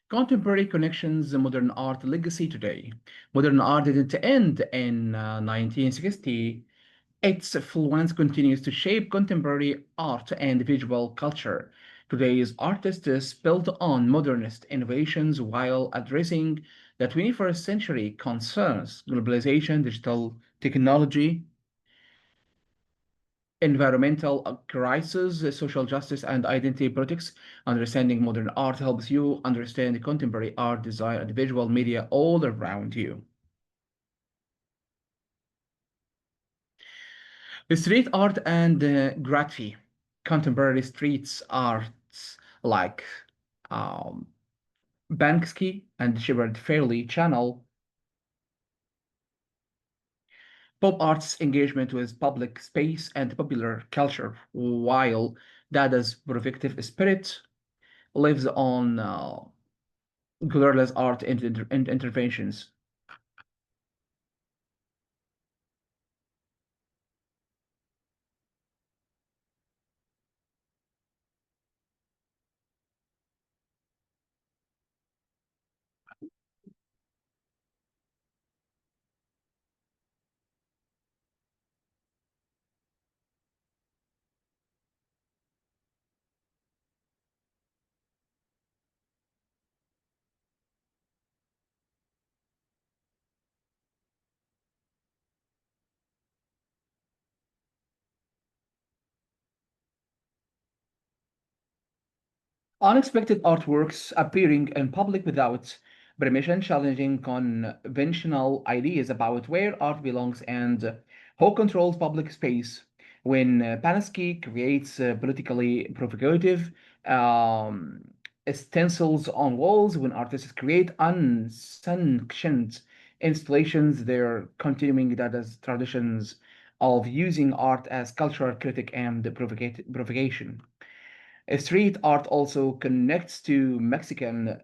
Contemporary connections, the modern art legacy today. Modern art didn't end in 1960. Its influence continues to shape contemporary art and visual culture. Today's artists build on modernist innovations while addressing the 21st century concerns, globalization, digital technology, environmental crisis, social justice, and identity politics. Understanding modern art helps you understand contemporary art, design, and visual media all around you. Street art and graffiti. Contemporary streets arts like um, Banksy and Shepard Fairey channel pop art's engagement with public space and popular culture, while Dada's provocative spirit lives on guerrillas art interventions. Unexpected artworks appearing in public without permission, challenging conventional ideas about where art belongs and who controls public space. When Pansky creates politically provocative um, stencils on walls, when artists create unsanctioned installations, they're continuing that as traditions of using art as cultural critic and provocation. Street art also connects to Mexican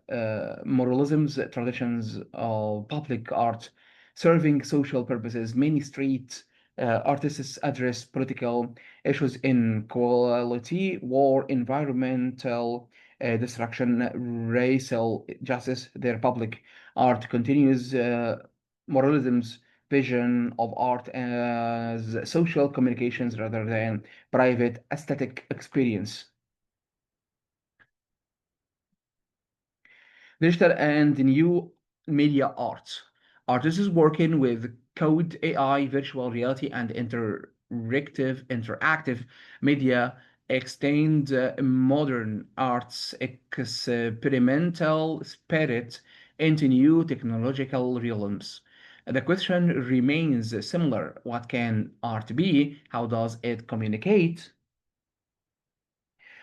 moralism's traditions of public art serving social purposes. Many street artists address political issues, inequality, war, environmental destruction, racial justice. Their public art continues moralism's vision of art as social communications rather than private aesthetic experience. Digital and new media arts. Artists working with code, AI, virtual reality, and interactive media extend modern arts experimental spirit into new technological realms. The question remains similar. What can art be? How does it communicate?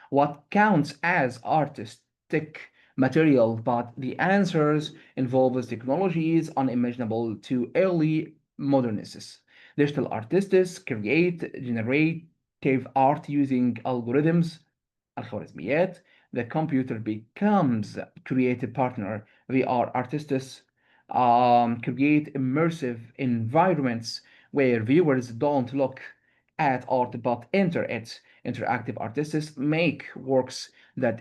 What counts as artistic material, but the answers involves technologies unimaginable to early modernists. Digital artists create generative art using algorithms, الخوارزميات. The computer becomes creative partner. VR artists create immersive environments where viewers don't look at art but enter it. Interactive artists make works that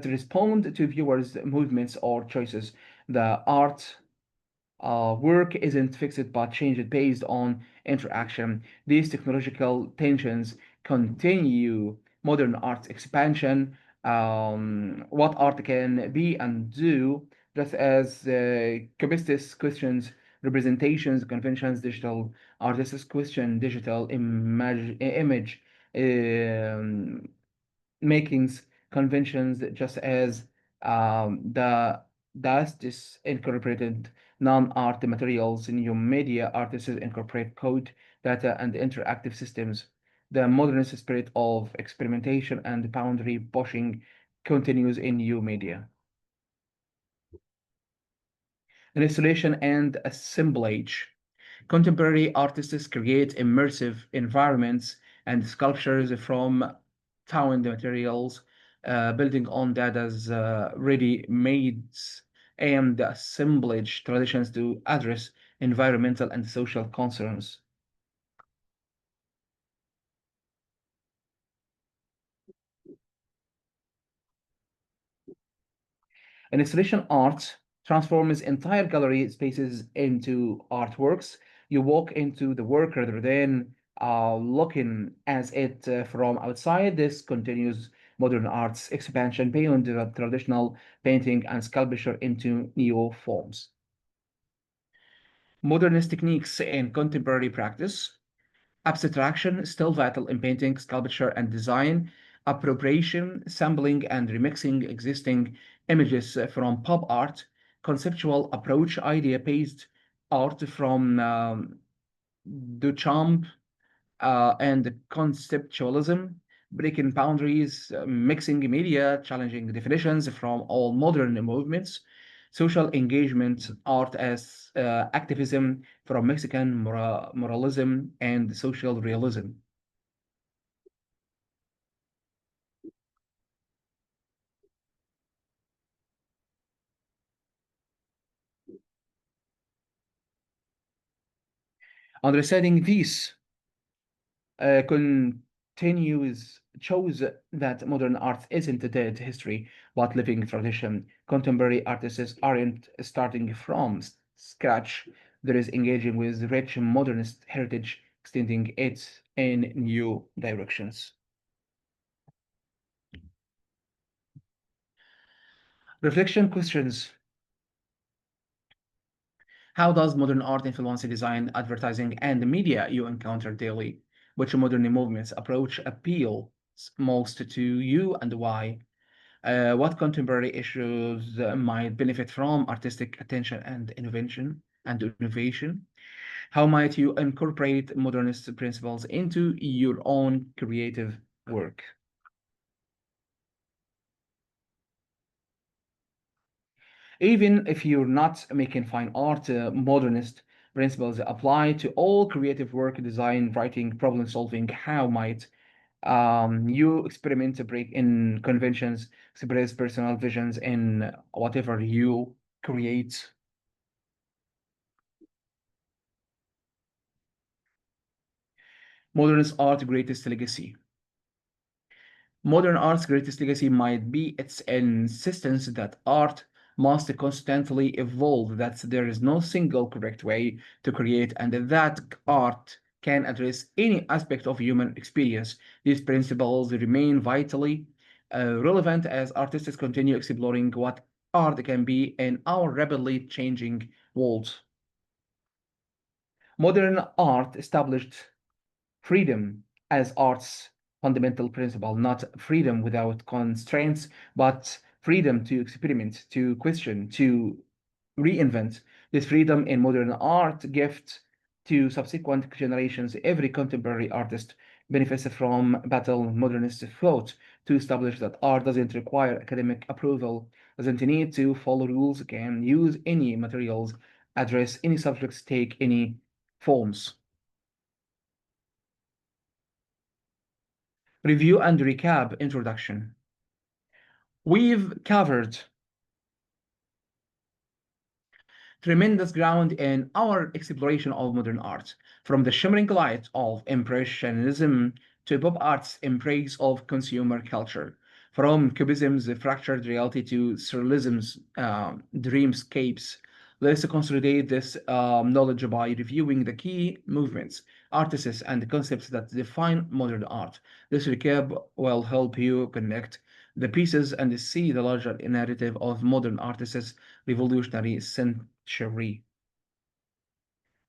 respond to viewers' movements or choices. The art work isn't fixed but changed based on interaction. These technological tensions continue modern art's expansion. What art can be and do, just as Cubist questions representations, conventions, digital artists question digital image um, makings, conventions, just as the dust is incorporated non-art materials, new media artists incorporate code, data, and interactive systems. The modernist spirit of experimentation and boundary pushing continues in new media. Installation and assemblage. Contemporary artists create immersive environments and sculptures from found materials, building on data's ready-made and assemblage traditions to address environmental and social concerns. Installation art transforms entire gallery spaces into artworks. You walk into the work rather than looking at it from outside. This continues modern art's expansion beyond the traditional painting and sculpture into new forms. Modernist techniques in contemporary practice. Abstraction, still vital in painting, sculpture, and design. Appropriation, sampling, and remixing existing images from pop art. Conceptual approach, idea-based art from Duchamp and conceptualism, breaking boundaries, mixing media, challenging definitions from all modern movements, social engagement, art as activism from Mexican moralism and social realism. Understanding these continues shows that modern art isn't a dead history, but living tradition. Contemporary artists aren't starting from scratch. There is engaging with rich modernist heritage, extending it in new directions. Reflection questions. How does modern art influence design, advertising, and the media you encounter daily? Which modern movements approach appeals most to you and why? What contemporary issues might benefit from artistic attention and innovation? How might you incorporate modernist principles into your own creative work? Even if you're not making fine art, modernist principles apply to all creative work, design, writing, problem solving. How might you experiment to break in conventions, express personal visions in whatever you create? Modernist art greatest legacy. Modern art's greatest legacy might be its insistence that art must constantly evolve, that there is no single correct way to create, and that art can address any aspect of human experience. These principles remain vitally relevant as artists continue exploring what art can be in our rapidly changing world. Modern art established freedom as art's fundamental principle, not freedom without constraints, but freedom to experiment, to question, to reinvent. This freedom in modern art gift to subsequent generations. Every contemporary artist benefits from battle modernist thought to establish that art doesn't require academic approval, doesn't need to follow rules, can use any materials, address any subjects, take any forms. Review and recap introduction. We've covered tremendous ground in our exploration of modern art, from the shimmering light of Impressionism to pop art's embrace of consumer culture, from Cubism's fractured reality to Surrealism's dreamscapes. Let's consolidate this knowledge by reviewing the key movements, artists, and concepts that define modern art. This recap will help you connect the pieces and see the larger narrative of modern artists' revolutionary century.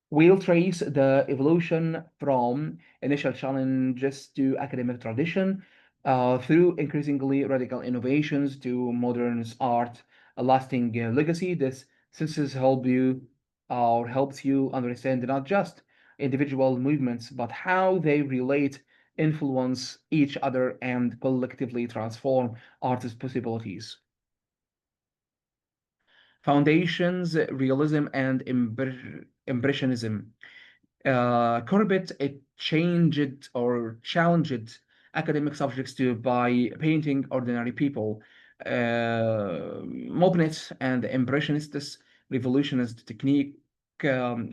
We'll trace the evolution from initial challenges to academic tradition, through increasingly radical innovations to modern art, a lasting legacy. This census helps you understand not just individual movements, but how they relate, influence each other, and collectively transform artist possibilities. Foundations, realism, and impressionism. Corbett it changed or challenged academic subjects to by painting ordinary people. Mobnists and Impressionists revolutionized technique,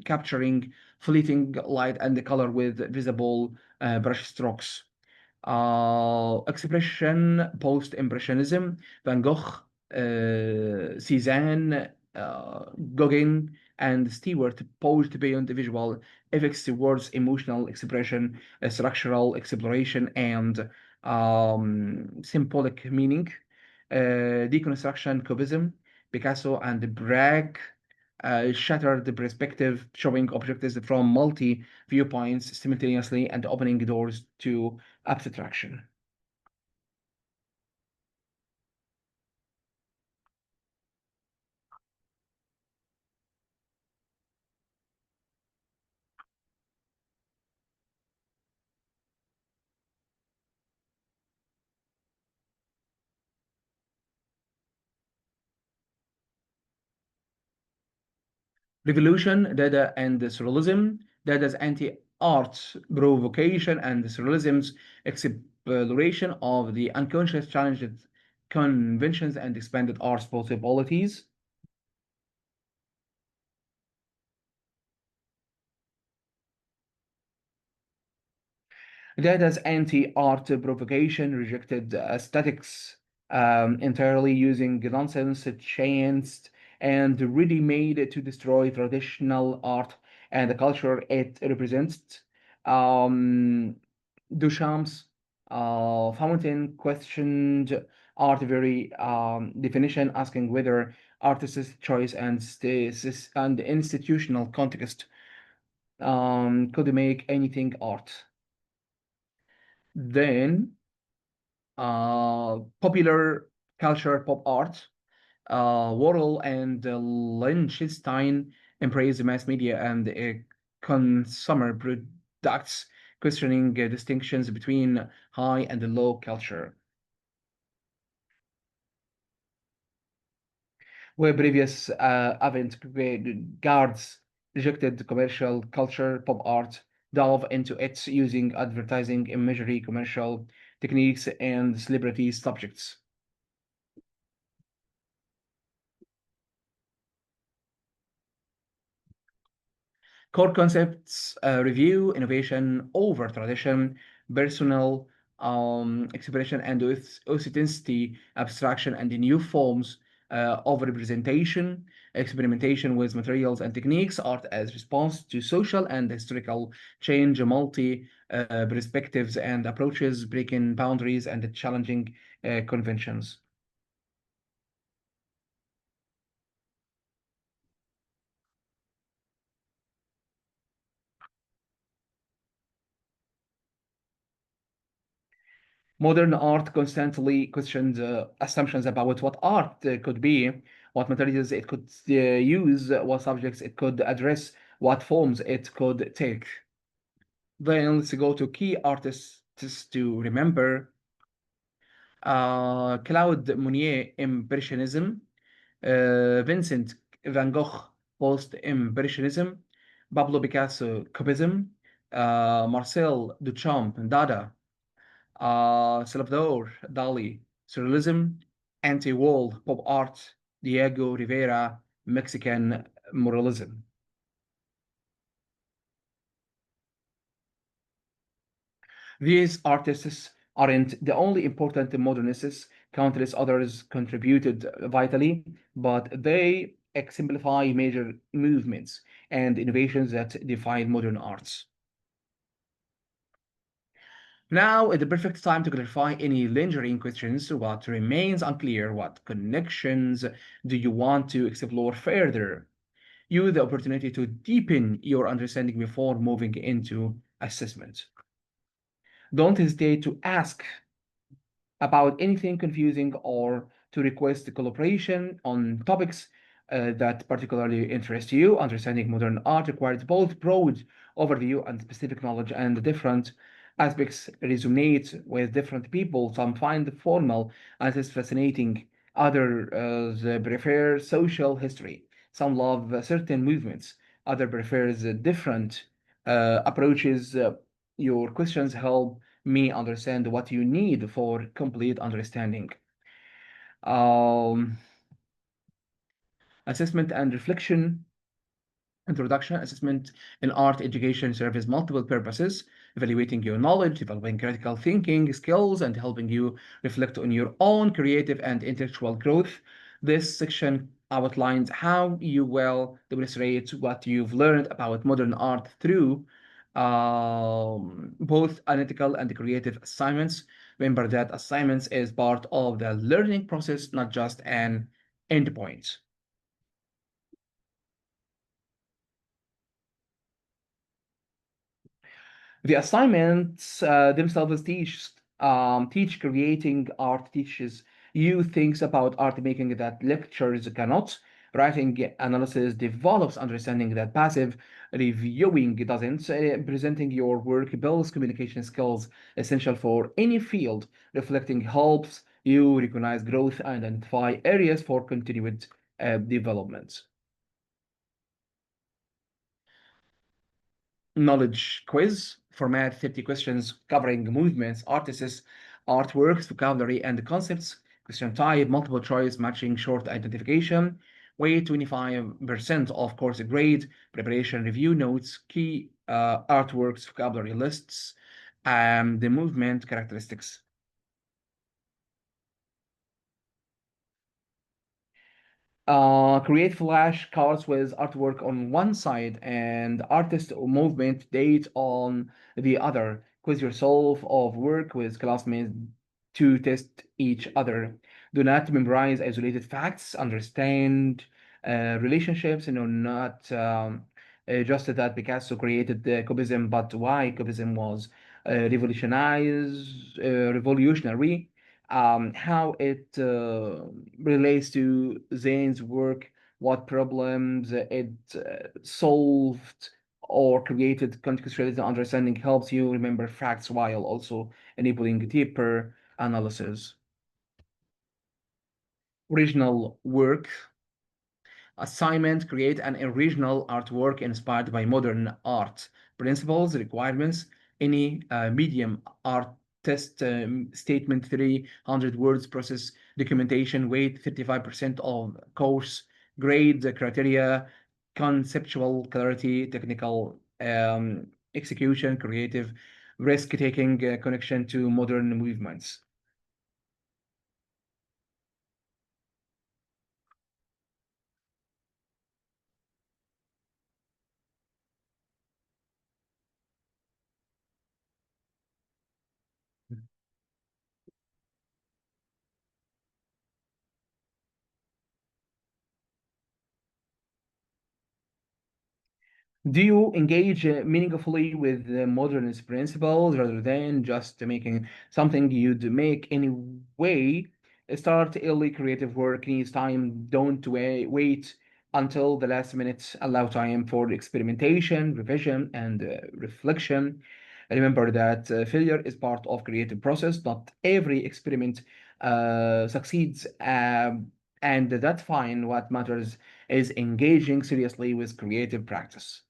capturing fleeting light and color with visible brush strokes. Expression post-impressionism, Van Gogh Cezanne, Gauguin, and Stewart posed beyond visual effects towards emotional expression, structural exploration, and symbolic meaning. Deconstruction, Cubism, Picasso, and Bragg shattered the perspective, showing objectives from multi viewpoints simultaneously and opening doors to abstraction. Revolution, Dada and Surrealism, Dada's anti-art provocation and Surrealism's exploration of the unconscious challenged conventions and expanded art's possibilities. Dada's anti-art propagation rejected aesthetics entirely, using nonsense, chance, and ready-made to destroy traditional art and the culture it represents. Um, Duchamp's Fountain questioned art very definition, asking whether artist's choice and, and institutional context could make anything art. Then popular culture, pop art, Worrell and Lichtenstein embrace mass media and consumer products, questioning distinctions between high and low culture. Where previous avant-gardes rejected commercial culture, pop art delve into it using advertising, imagery, commercial techniques, and celebrity subjects. Core concepts review, innovation over tradition, personal expression and authenticity, abstraction, and the new forms of representation, experimentation with materials and techniques, art as response to social and historical change, multi perspectives and approaches, breaking boundaries and challenging conventions. Modern art constantly questions assumptions about what art could be, what materials it could use, what subjects it could address, what forms it could take. Then let's go to key artists to remember. Claude Monet, Impressionism. Vincent van Gogh, Post-Impressionism. Pablo Picasso, Cubism. Marcel Duchamp, Dada. Salvador Dali, Surrealism, anti-wall pop art, Diego Rivera, Mexican muralism. These artists aren't the only important modernists, countless others contributed vitally, but they exemplify major movements and innovations that define modern arts. Now is the perfect time to clarify any lingering questions. What remains unclear? What connections do you want to explore further? Use the opportunity to deepen your understanding before moving into assessment. Don't hesitate to ask about anything confusing or to request collaboration on topics that particularly interest you. Understanding modern art requires both broad overview and specific knowledge, and the different aspects resonate with different people. Some find formal and is fascinating. Others prefer social history. Some love certain movements. Others prefers different approaches. Your questions help me understand what you need for complete understanding. Um, Assessment and reflection. Introduction. Assessment in art education serves multiple purposes. evaluating your knowledge, developing critical thinking skills, and helping you reflect on your own creative and intellectual growth. This section outlines how you will demonstrate what you've learned about modern art through both analytical and creative assignments. Remember that assignments is part of the learning process, not just an endpoint. The assignments themselves teach creating art teaches you things about art making that lectures cannot. Writing analysis develops understanding that passive reviewing doesn't. Presenting your work builds communication skills essential for any field. Reflecting helps you recognize growth and identify areas for continued development. Knowledge quiz format 30 questions covering movements, artists, artworks, vocabulary, and concepts. Question type, multiple choice, matching short identification. Weight 25% of course grade. Preparation, review notes, key artworks, vocabulary lists, the movement characteristics. Create flashcards with artwork on one side and artist or movement date on the other. Quiz yourself of work with classmates to test each other. Do not memorize isolated facts. Understand relationships. Not just that Picasso created Cubism, but why Cubism was revolutionary, how it relates to Zane's work, what problems it solved or created. Contextualized understanding helps you remember facts while also enabling deeper analysis. Original work assignment, create an original artwork inspired by modern art principles, requirements, any medium artist statement 300 words process documentation weight 35% of course grade criteria conceptual clarity technical execution creative risk taking connection to modern movements. Do you engage meaningfully with the modernist principles rather than just making something you'd make anyway? Start early. Creative work needs time. Don't wait until the last minute. Allow time for experimentation, revision, and reflection. Remember that failure is part of creative process. Not every experiment succeeds, and that's fine. What matters is engaging seriously with creative practice.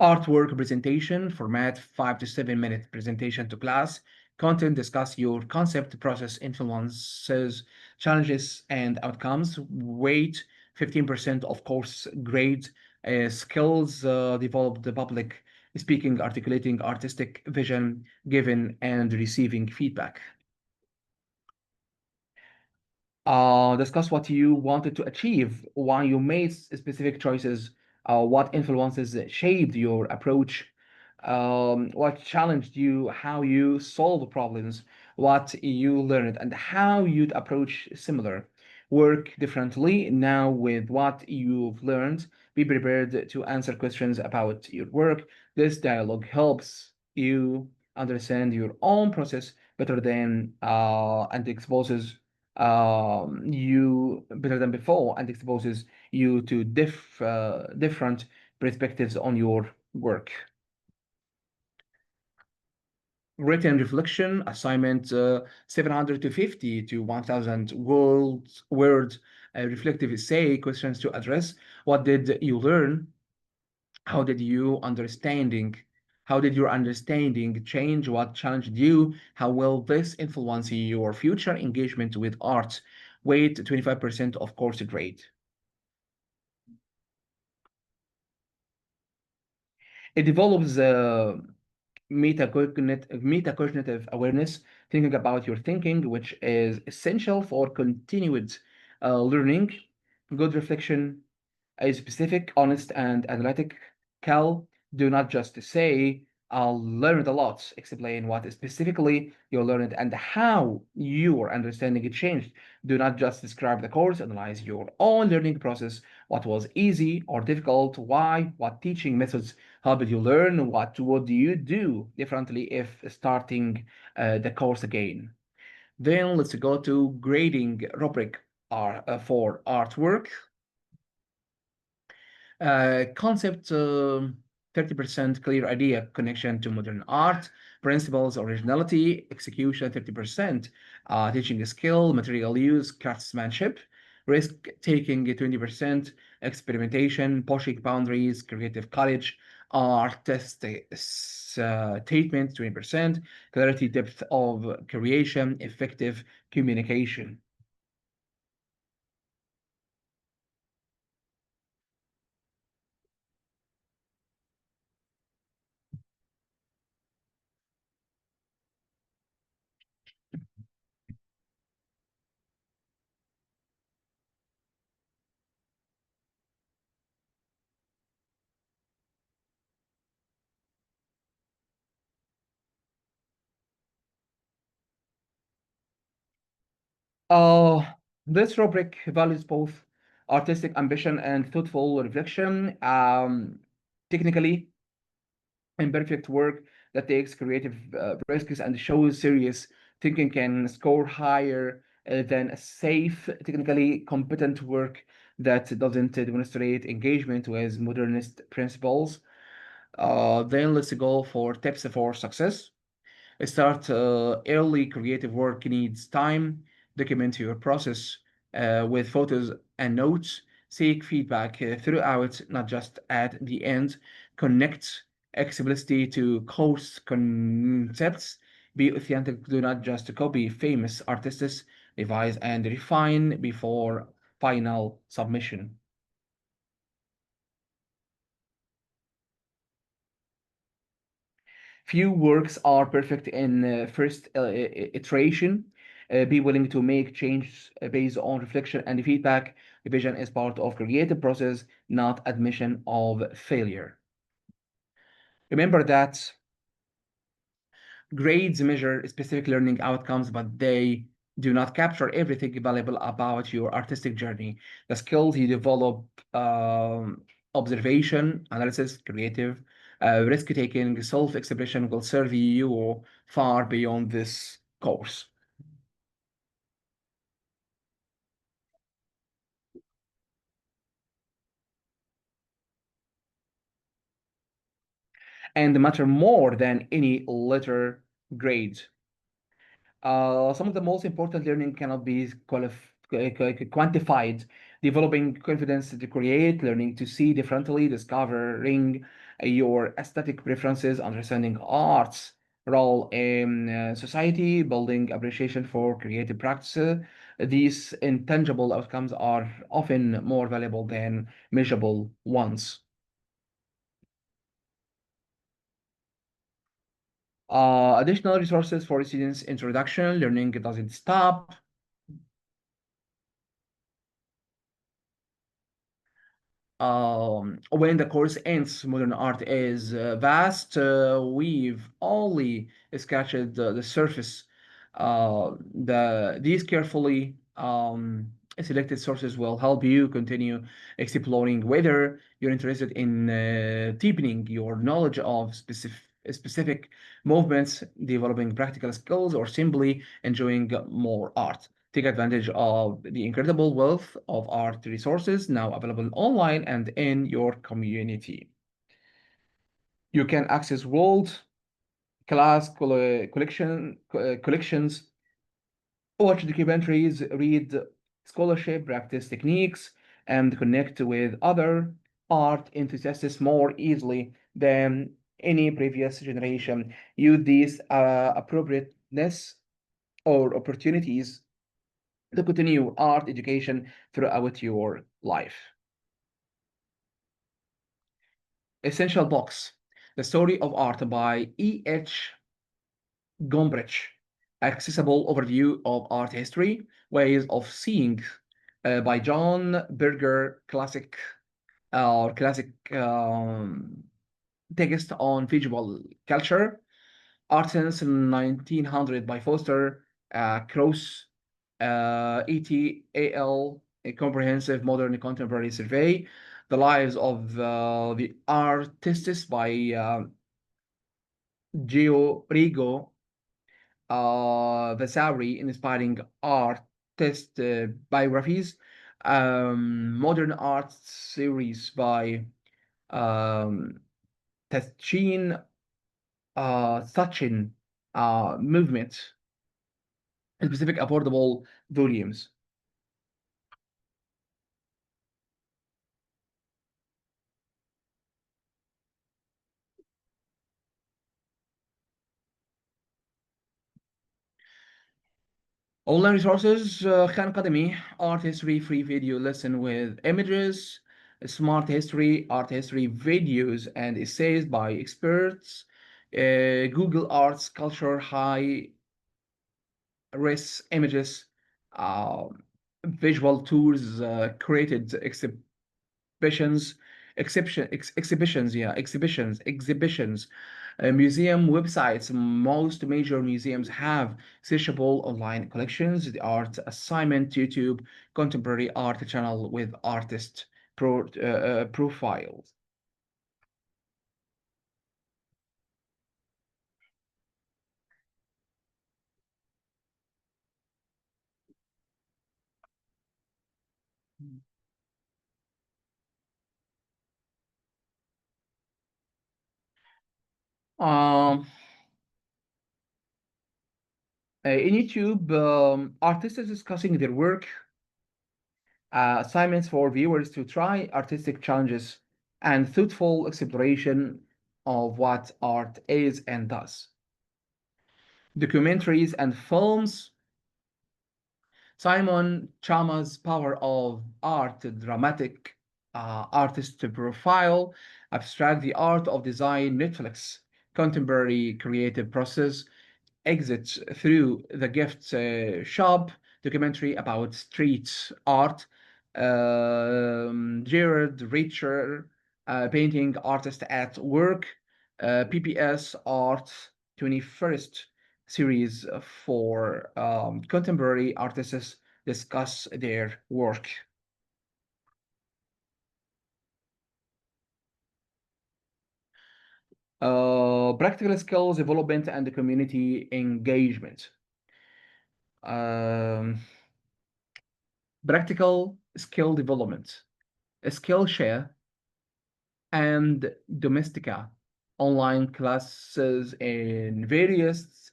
Artwork presentation format 5 to 7 minute presentation to class. Content discuss your concept, process, influences, challenges, and outcomes. Weight 15% of course grade. Skills develop the public speaking, articulating artistic vision, giving and receiving feedback. Discuss what you wanted to achieve, why you made specific choices, what influences shaped your approach, what challenged you, how you solve problems, what you learned, and how you'd approach similar work differently now with what you've learned. Be prepared to answer questions about your work. This dialogue helps you understand your own process better than and exposes you better than before and exposes you to different perspectives on your work. Written reflection assignment 750 to 1000 words reflective essay questions to address what did you learn, how did you understanding how did your understanding change, what challenged you, how will this influence your future engagement with art. Weight 25% of course grade. It develops metacognitive awareness, thinking about your thinking, which is essential for continued learning. Good reflection is specific, honest, and analytical. Do not just say, I'll learn a lot. Explain what specifically you learned and how your understanding it changed. Do not just describe the course, analyze your own learning process. What was easy or difficult? Why? What teaching methods helped you learn? What would you do differently if starting the course again? Then let's go to grading rubric for artwork. Concept 30% clear idea, connection to modern art, principles, originality, execution 30%, teaching skill, material use, craftsmanship, risk taking 20%, experimentation, pushing boundaries, creative courage, statement 20%, clarity, depth of creation, effective communication. Uh, this rubric values both artistic ambition and thoughtful reflection. Technically, imperfect work that takes creative risks and shows serious thinking can score higher than a safe, technically competent work that doesn't demonstrate engagement with modernist principles. Then let's go for tips for success. Start early. Creative work needs time. Document your process with photos and notes. Seek feedback throughout, not just at the end. Connect explicitly to course concepts. Be authentic. Do not just copy famous artists. Revise and refine before final submission. Few works are perfect in first iteration. Be willing to make changes based on reflection and feedback. Revision is part of creative process, not admission of failure. Remember that grades measure specific learning outcomes, but they do not capture everything valuable about your artistic journey. The skills you develop, observation, analysis, creative, risk taking, self expression will serve you far beyond this course. And matter more than any letter grade. Some of the most important learning cannot be quantified. Developing confidence to create, learning to see differently, discovering your aesthetic preferences, understanding art's role in society, building appreciation for creative practices. These intangible outcomes are often more valuable than measurable ones. Additional resources for students' introduction, learning doesn't stop. When the course ends, modern art is vast. We've only scratched the surface. These carefully selected sources will help you continue exploring whether you're interested in deepening your knowledge of specific movements, developing practical skills, or simply enjoying more art. Take advantage of the incredible wealth of art resources now available online and in your community. You can access world class collections, watch documentaries, read scholarship, practice techniques, and connect with other art enthusiasts more easily than any previous generation. Use these appropriateness or opportunities to continue art education throughout your life. Essential books. The Story of Art by E.H. Gombrich. Accessible overview of art history, ways of seeing by John Berger. Classic text on visual culture. Art since 1900 by Foster Cross. ETAL, a comprehensive modern contemporary survey. The lives of the artists by Gio Rigo Vasari, inspiring artist biographies. Modern art series by um, Tachin Sachin movement, specific affordable volumes. Online resources, Khan Academy, art history free video lesson with images, smart history, art history videos and essays by experts, Google Arts, culture, high res images, uh, visual tours, created exhibitions, exhibitions, museum websites. Most major museums have searchable online collections. The art assignment, YouTube, contemporary art channel with artist profiles. Um, in YouTube, artists discussing their work, assignments for viewers to try artistic challenges, and thoughtful exploration of what art is and does. Documentaries and films. Simon Chama's Power of Art, dramatic artist profile, abstract the art of design, Netflix, contemporary creative process, exit through the gift shop, documentary about street art, Gerard Richer, painting artist at work, PPS Art 21st series for contemporary artists discuss their work. Practical skills development and community engagement. Um, Practical skill development, Skillshare, and Domestika, online classes in various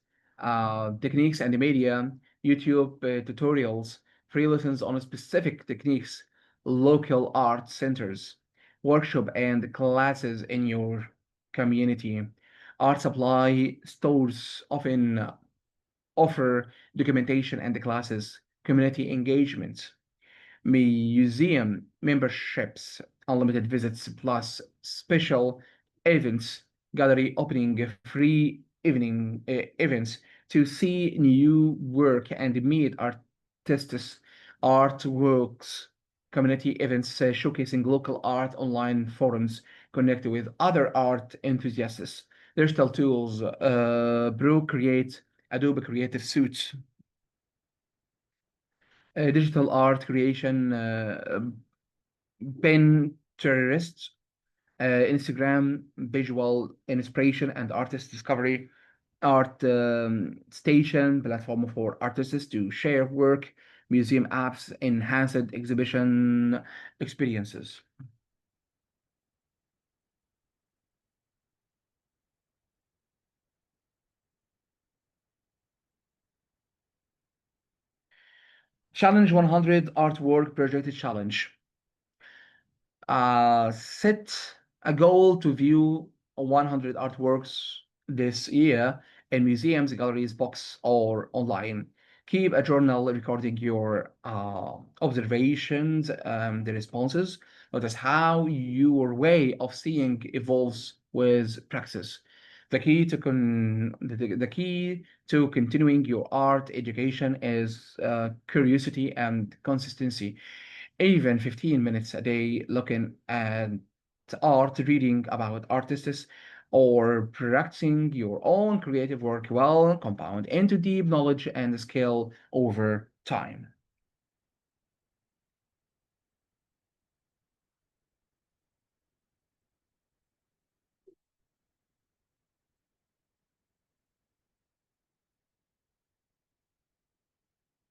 techniques and media, YouTube tutorials, free lessons on specific techniques, local art centers, workshop and classes in your community. Art supply stores often offer documentation and classes, community engagement, museum memberships, unlimited visits, plus special events, gallery opening, free evening events to see new work and meet artists, artworks, community events showcasing local art, online forums, connect with other art enthusiasts, digital tools, Procreate, Adobe Creative Suite, digital art creation, Pinterest, Instagram, visual inspiration and artist discovery, art station, platform for artists to share work, museum apps, enhanced exhibition experiences. Challenge 100 artwork project challenge. Set a goal to view 100 artworks this year in museums, galleries, books, or online. Keep a journal recording your observations, the responses. Notice how your way of seeing evolves with praxis. The key to continuing your art education is curiosity and consistency. Even 15 minutes a day looking at art, reading about artists, or practicing your own creative work will compound into deep knowledge and skill over time.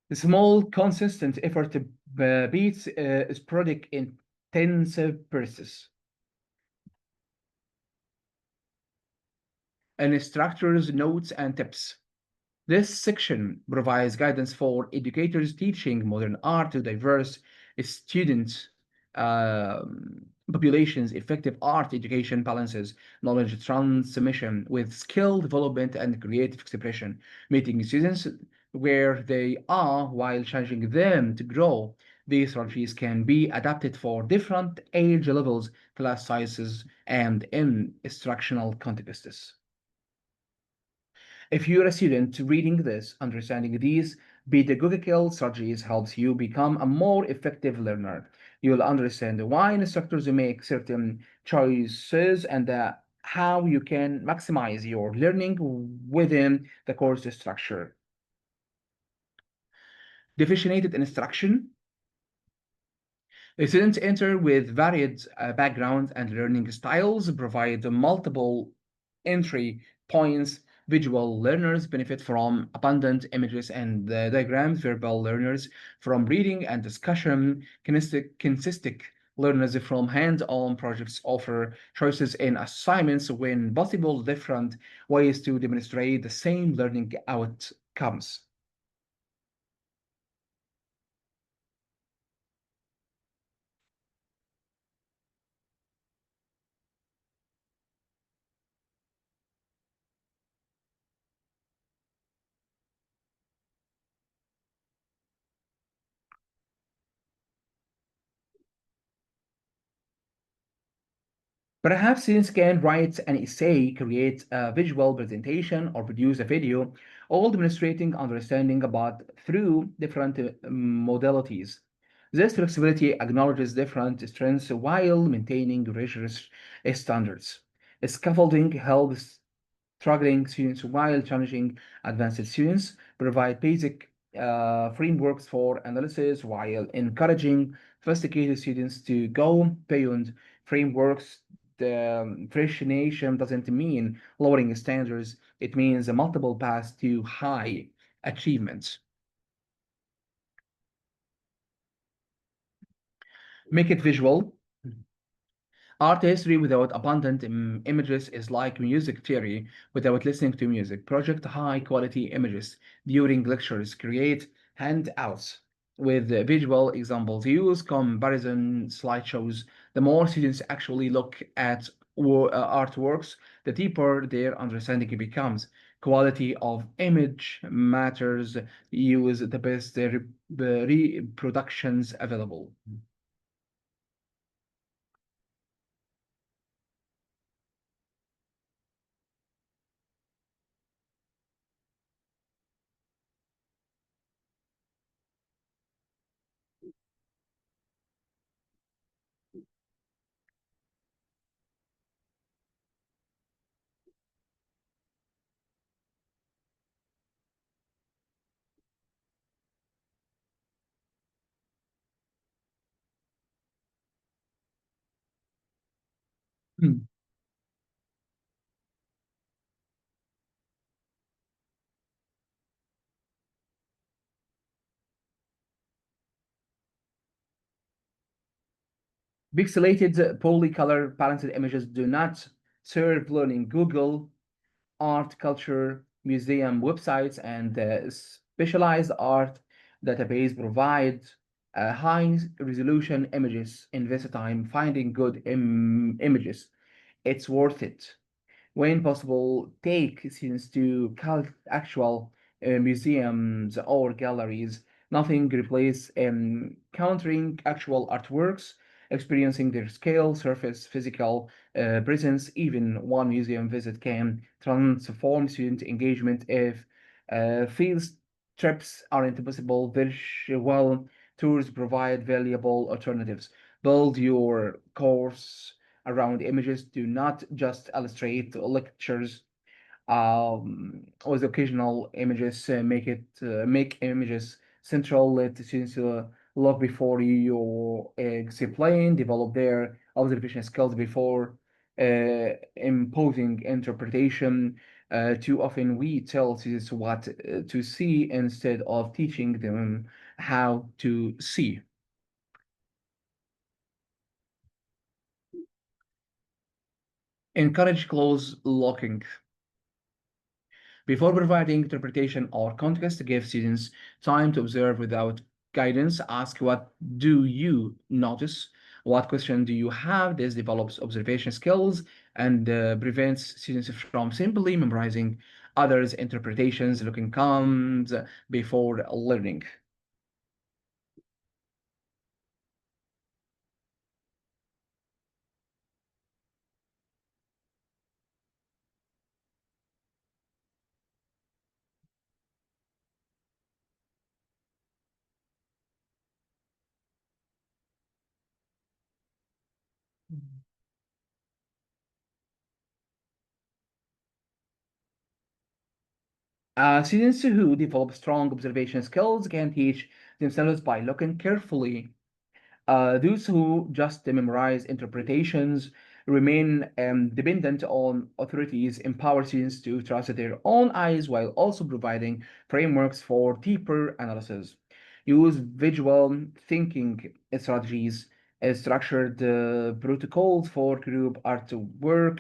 The small, consistent effort beats sporadic, intensive bursts. Instructors' notes and tips. This section provides guidance for educators teaching modern art to diverse student populations. Effective art education balances knowledge transmission with skill development and creative expression, meeting students where they are while challenging them to grow. These strategies can be adapted for different age levels, class sizes, and instructional contexts. If you're a student reading this, understanding these pedagogical strategies helps you become a more effective learner. You'll understand why instructors make certain choices and how you can maximize your learning within the course structure. Differentiated instruction. Students enter with varied backgrounds and learning styles, provide multiple entry points. Visual learners benefit from abundant images and diagrams. Verbal learners from reading and discussion. Kinesthetic learners from hands-on projects offer choices in assignments when possible, different ways to demonstrate the same learning outcomes. Perhaps students can write an essay, create a visual presentation, or produce a video, all demonstrating understanding about through different modalities. This flexibility acknowledges different strengths while maintaining rigorous standards. Scaffolding helps struggling students while challenging advanced students, provide basic frameworks for analysis while encouraging sophisticated students to go beyond frameworks. The freshenation doesn't mean lowering standards, it means a multiple paths to high achievements. Make it visual. Art history without abundant images is like music theory without listening to music. Project high quality images during lectures. Create handouts with visual examples. Use comparison slideshows. The more students actually look at artworks, the deeper their understanding becomes. Quality of image matters. Use the best reproductions available. Pixelated polycolor balanced images do not serve learning. Google art culture museum websites and specialized art database provide high resolution images. Invest time finding good images. It's worth it. When possible, take students to actual museums or galleries. Nothing replaces encountering actual artworks. experiencing their scale, surface, physical presence. Even one museum visit can transform student engagement if field trips aren't possible. Virtual tours provide valuable alternatives. Build your course around images. Do not just illustrate lectures with occasional images. Make images central. Let the students look before you explain. Develop their observation skills before imposing interpretation. Too often we tell students what to see instead of teaching them how to see. Encourage close looking. Before providing interpretation or context, give students time to observe without guidance. Ask, what do you notice? What question do you have? This develops observation skills and prevents students from simply memorizing others' interpretations. Looking comes before learning. Students who develop strong observation skills can teach themselves by looking carefully. Those who just memorize interpretations remain dependent on authorities. Empower students to trust their own eyes while also providing frameworks for deeper analysis. Use visual thinking strategies, structured protocols for group artwork,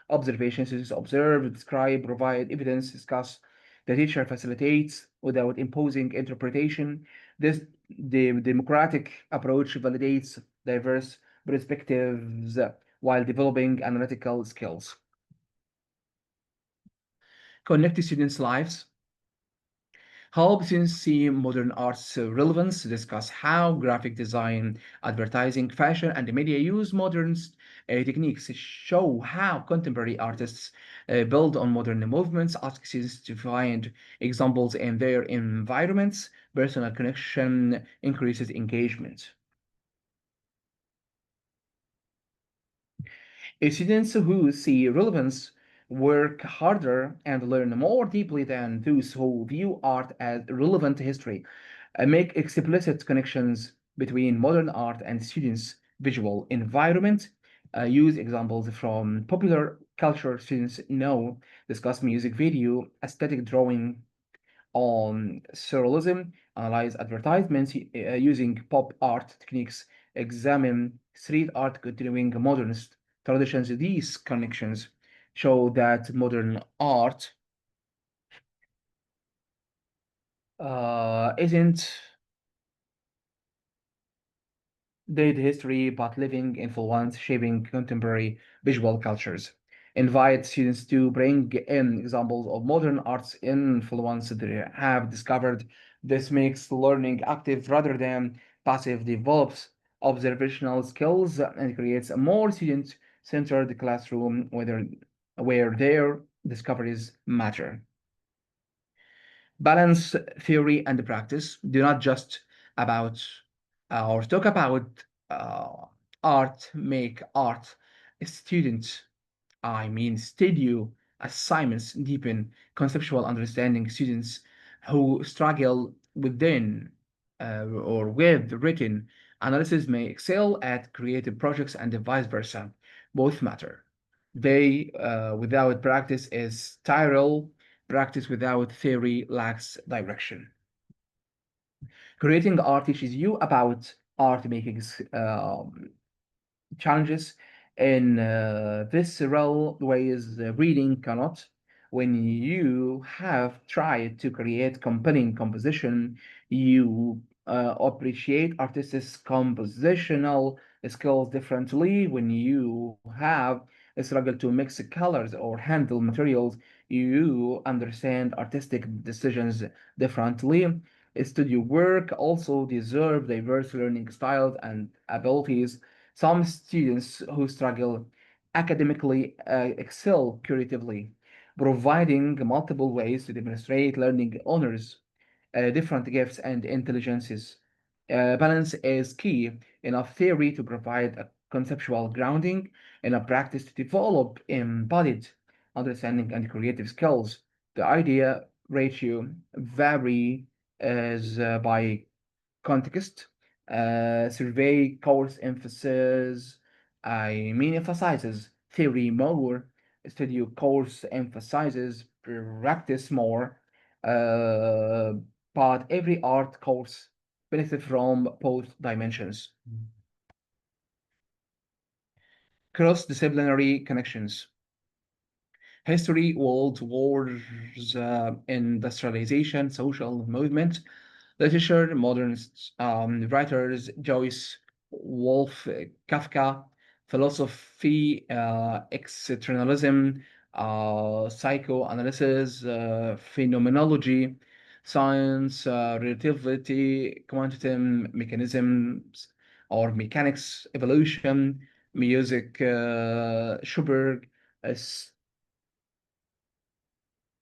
observations is observe, describe, provide evidence, discuss. The teacher facilitates without imposing interpretation. This the democratic approach validates diverse perspectives while developing analytical skills. Connect students' lives. Help students see modern art's relevance. Discuss how graphic design, advertising, fashion, and media use modern techniques. Show how contemporary artists build on modern movements. Ask students to find examples in their environments. Personal connection increases engagement. Students who see relevance work harder and learn more deeply than those who view art as relevant history. Make explicit connections between modern art and students' visual environment. Use examples from popular culture students know. Discuss music video, aesthetic drawing, on surrealism, analyze advertisements using pop art techniques, examine street art continuing modernist traditions. These connections show that modern art isn't dead history, but living influence shaping contemporary visual cultures. Invite students to bring in examples of modern arts influence they have discovered. This makes learning active rather than passive, develops observational skills, and creates a more student-centered classroom where their discoveries matter. Balance theory and practice. Do not just about or talk about uh, art, make art. Students, I mean, studio assignments deepen conceptual understanding. Students who struggle within or with written analysis may excel at creative projects and vice versa. Both matter. They, without practice, is sterile. Practice without theory lacks direction. Creating art teaches you about art making challenges in visceral ways reading cannot. When you have tried to create compelling composition, you appreciate artists' compositional skills differently. When you have struggled to mix colors or handle materials, you understand artistic decisions differently. Studio work also deserve diverse learning styles and abilities. Some students who struggle academically excel creatively, providing multiple ways to demonstrate learning honors, different gifts and intelligences. Balance is key. Enough theory to provide a conceptual grounding, enough practice to develop embodied understanding and creative skills. The idea ratio vary as by context. Survey course emphasizes theory more. Studio course emphasizes practice more. Uh, but every art course benefits from both dimensions. Cross-disciplinary connections. History, world wars, industrialization, social movement, literature, modern writers, Joyce, Woolf, Kafka, philosophy, externalism, psychoanalysis, phenomenology, science, relativity, quantum mechanisms or mechanics, evolution, music, Schubert,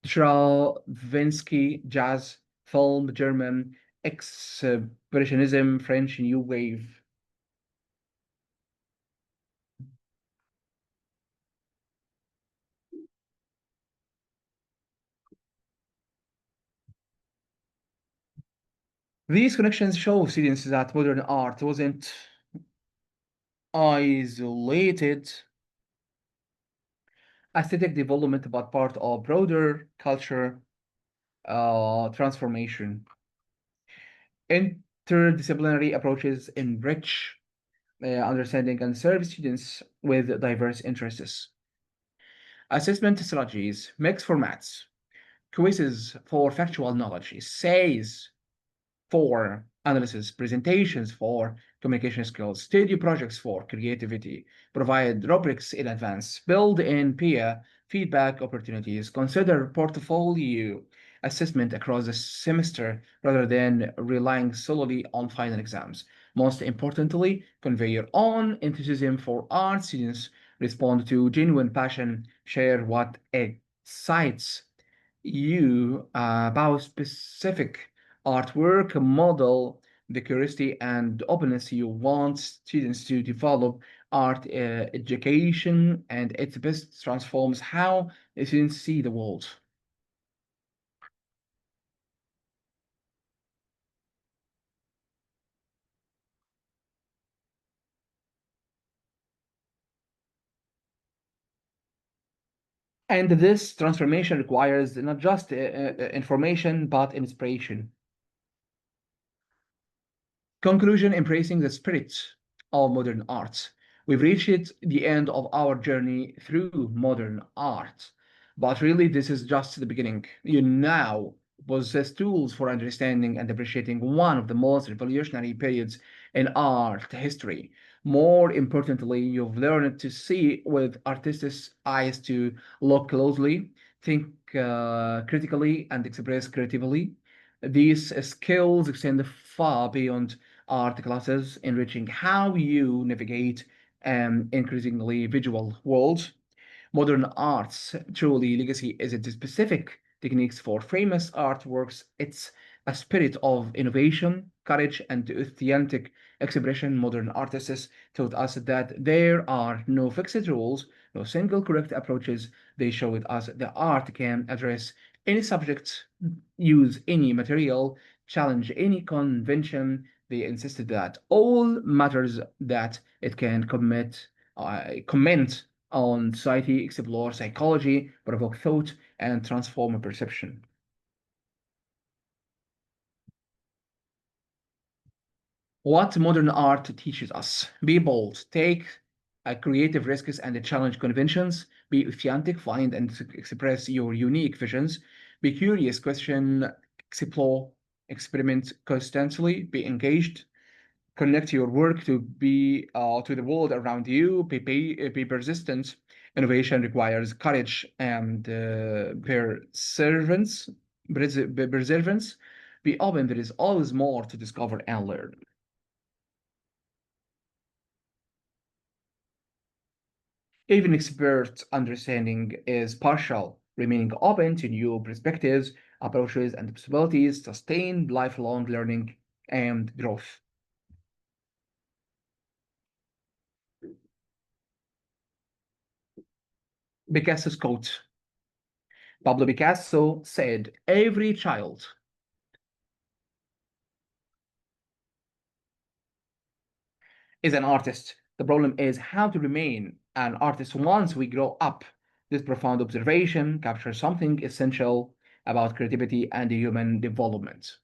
Stravinsky, jazz, film, German, expressionism, French new wave. These connections show students that modern art wasn't isolated aesthetic development, but part of broader culture transformation. Interdisciplinary approaches enrich understanding and serve students with diverse interests. Assessment strategies, mixed formats, quizzes for factual knowledge, essays for analysis, presentations for communication skills, studio projects for creativity, provide rubrics in advance, build in peer feedback opportunities, consider portfolio assessment across the semester rather than relying solely on final exams. Most importantly, convey your own enthusiasm for art. Students respond to genuine passion, share what excites you about specific artwork, model the curiosity and openness you want students to develop. Art education and its best transforms how students see the world. And this transformation requires not just information but inspiration. Conclusion: embracing the spirit of modern art. We've reached the end of our journey through modern art. But really, this is just the beginning. You now possess tools for understanding and appreciating one of the most revolutionary periods in art history. More importantly, you've learned to see with artists' eyes, to look closely, think critically, and express creatively. These skills extend far beyond art classes, enriching how you navigate an increasingly visual world. Modern art's truly legacy isn't specific techniques for famous artworks, it's a spirit of innovation, courage, and authentic expression. Modern artists taught us that there are no fixed rules, no single correct approaches. They showed us that art can address any subject, use any material, challenge any convention. They insisted that all matters, that it can comment on society, explore psychology, provoke thought, and transform perception. What modern art teaches us: be bold, take creative risks and challenge conventions, be authentic, find and express your unique visions, be curious, question, explore, experiment constantly, be engaged, connect your work to the world around you, be persistent. Innovation requires courage and perseverance. Be open, there is always more to discover and learn. Even expert understanding is partial, remaining open to new perspectives, approaches, and possibilities, sustain lifelong learning and growth. Picasso's quote. Pablo Picasso said, "Every child is an artist. The problem is how to remain an artist once we grow up." This profound observation captures something essential about creativity and human development.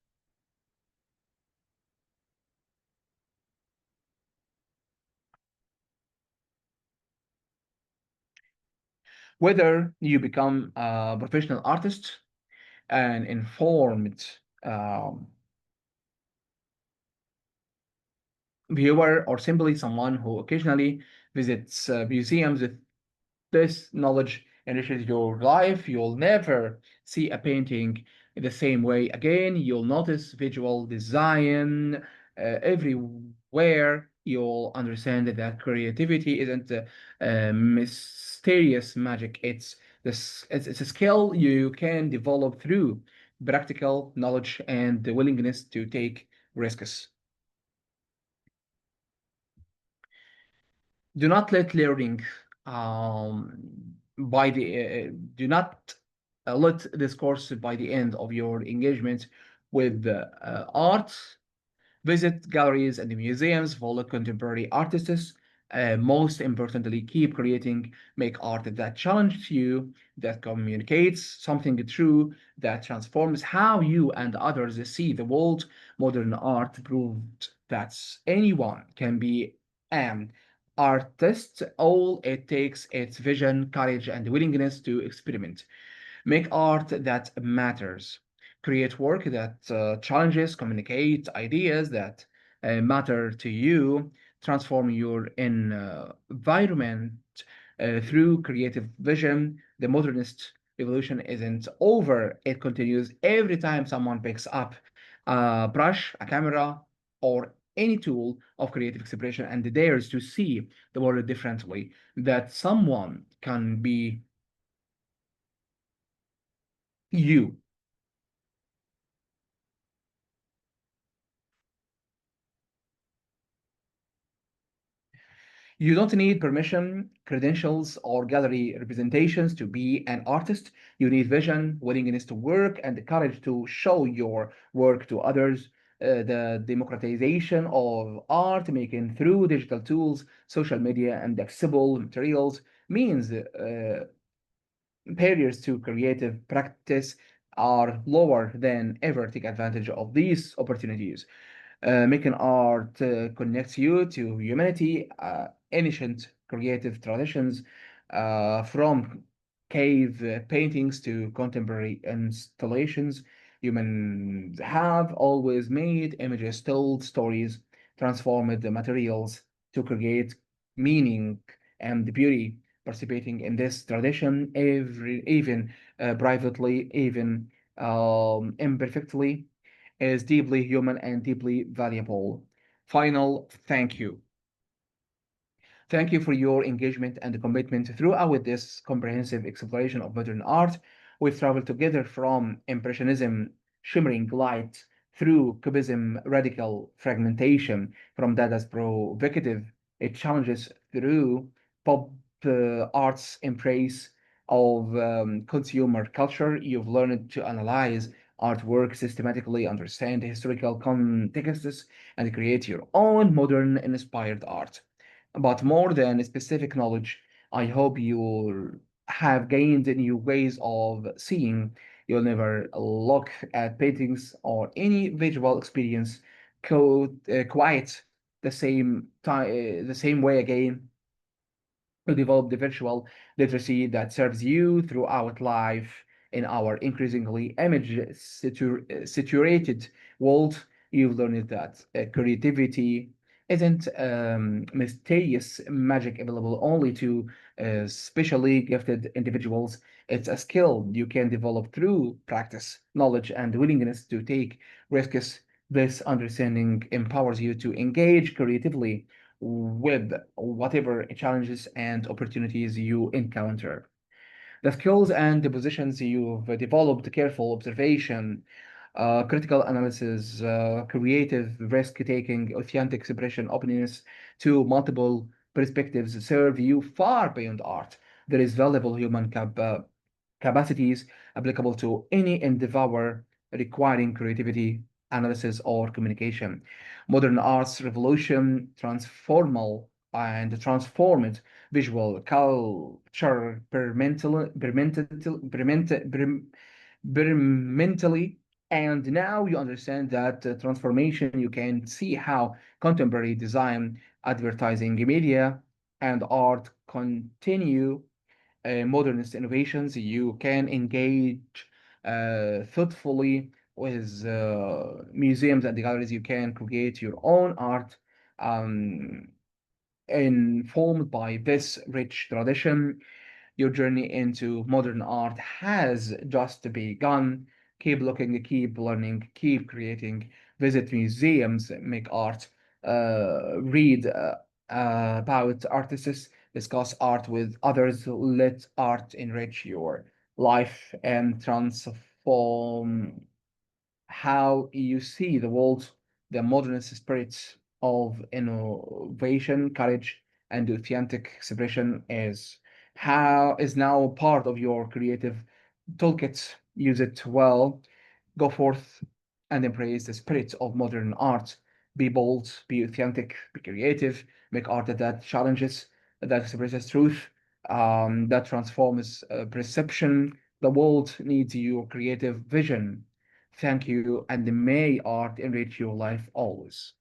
Whether you become a professional artist, an informed um, viewer, or simply someone who occasionally visits museums, this knowledge enriches your life. You'll never see a painting in the same way again. You'll notice visual design everywhere. You'll understand that creativity isn't a mysterious magic. It's a skill you can develop through practical knowledge and the willingness to take risks. Do not let learning by the do not let this course by the end of your engagement with art. Visit galleries and museums, follow contemporary artists. Most importantly, keep creating, make art that challenges you, that communicates something true, that transforms how you and others see the world. Modern art proved that anyone can be an artist. All it takes is vision, courage, and willingness to experiment. Make art that matters. Create work that challenges, communicate ideas that matter to you. Transform your environment through creative vision. The modernist revolution isn't over, it continues every time someone picks up a brush, a camera, or any tool of creative expression and dares to see the world differently. That someone can be you. You don't need permission, credentials, or gallery representations to be an artist. You need vision, willingness to work, and the courage to show your work to others. The democratization of art making through digital tools, social media, and accessible materials means barriers to creative practice are lower than ever. Take advantage of these opportunities. Making art connects you to humanity, ancient creative traditions, from cave paintings to contemporary installations. Humans have always made images, told stories, transformed the materials to create meaning and beauty. Participating in this tradition, even privately, even imperfectly, is deeply human and deeply valuable. Final thank you. Thank you for your engagement and commitment throughout this comprehensive exploration of modern art. We've traveled together from Impressionism, shimmering light, through Cubism, radical fragmentation, from Dada's provocative challenges, through pop art's embrace of consumer culture. You've learned to analyze artwork systematically, understand historical contexts, and create your own modern inspired art. But more than specific knowledge, I hope you'll have gained new ways of seeing. You'll never look at paintings or any visual experience quite the same way again. To develop the virtual literacy that serves you throughout life. In our increasingly saturated world, you've learned that creativity isn't mysterious magic available only to specially gifted individuals. It's a skill you can develop through practice, knowledge, and willingness to take risks. This understanding empowers you to engage creatively with whatever challenges and opportunities you encounter. The skills and the positions you've developed, careful observation, critical analysis, creative risk taking, authentic expression, openness to multiple perspectives serve you far beyond art. There is valuable human capacities applicable to any endeavor requiring creativity, analysis, or communication. Modern arts revolution transformal and transformed visual culture mentally. And now you understand that transformation. You can see how contemporary design, advertising, media, and art continue modernist innovations. You can engage thoughtfully with museums and galleries. You can create your own art um, informed by this rich tradition. Your journey into modern art has just begun. Keep looking, keep learning, keep creating. Visit museums, make art, read about artists, discuss art with others. Let art enrich your life and transform how you see the world. The modernist spirit of innovation, courage, and authentic expression is now part of your creative toolkit. Use it well. Go forth and embrace the spirit of modern art. Be bold, be authentic, be creative. Make art that challenges, that expresses truth, that transforms perception. The world needs your creative vision. Thank you, and may art enrich your life always.